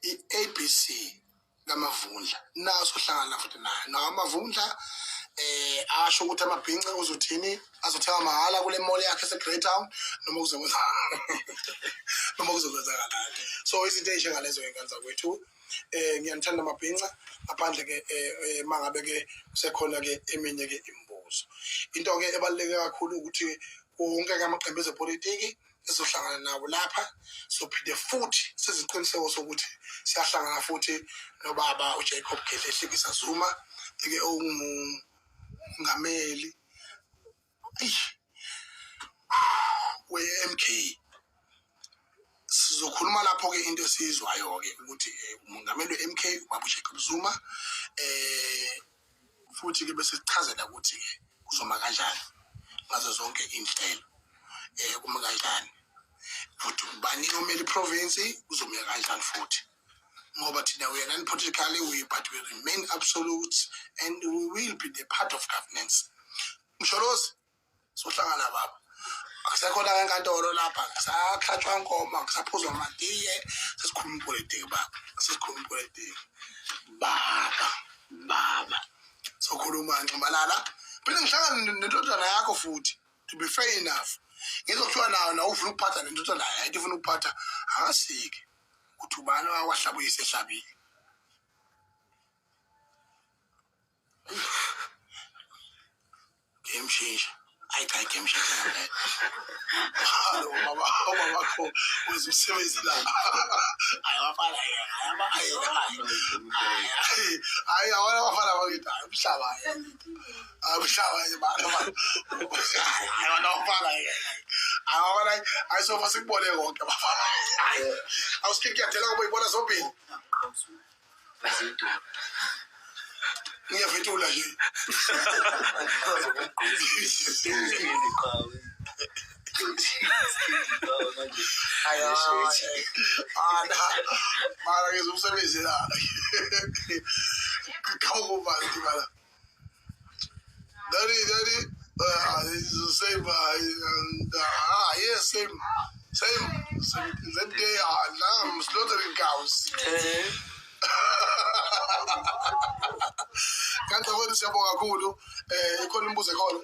i-ABC kaMavundla naso hlangana futhi naye naMavundla asho ukuthi amabhinca uzothini azothenga mahhala kule mall yakhe ese-Greytown noma kuzokwenzakala. So izinto ezinjengalezo ngiy'nkanza kwethu ngiyanithanda amabhinca ngaphandle ke mangabe-ke kusekhona-ke eminye-ke imibuzo. Into-ke ebaluleke kakhulu ukuthi wonke-ke amaqembu ezepolitiki ezohlangana nawo lapha sophinde futhi siziqiniseko sokuthi siyahlangana futhi nobaba uJacob Gedleyihlekisa Zuma eke ongumongameli we-MK. Sizokhuluma lapho-ke into esiyizwayo-ke ukuthi umongameli we-MK ubaba uJacob Zuma futhi-ke bese sichazela ukuthi-ke kuzoma kanjani ngazo zonke iy'nhlelo kuma kanjani futhi ubani omele iprovinsi kuzomela kanjani futhi ngoba thina we are non-politically but we remain absolute and we will be the part of governance. Msholozi sohlangana baba akusekhona enkantolo lapha kusakhatshwa inkoma kusaphuzwa amatiye sesikhuluma politiki baba sesikhuluma politiki baba sokhuluma Nxumalala phela ngihlangana nentodana yakho futhi to be fair enough ngizokuthiwa nawe ufuna ukuphatha nentodana yakho ayithi ufuna ukuphatha akasike ukuthi ubani wahlabuyisa ehlabile game changer cha game changer hallo baba bakho uzimsebenzi la ayabafana hayi awona bafana bakithi umhlaba umhlaba nje bana ayona bafana awona ayisofa sikubone konke bafana awusikike yathela kuba ibona zombili ngiyafetula nje mara ngizomsebenzi la khawuba ndibala daddy it's the same yes same that day I'm slaughtering cows kanti wena siyabonga kakhulu ikhona imibuzo ekhona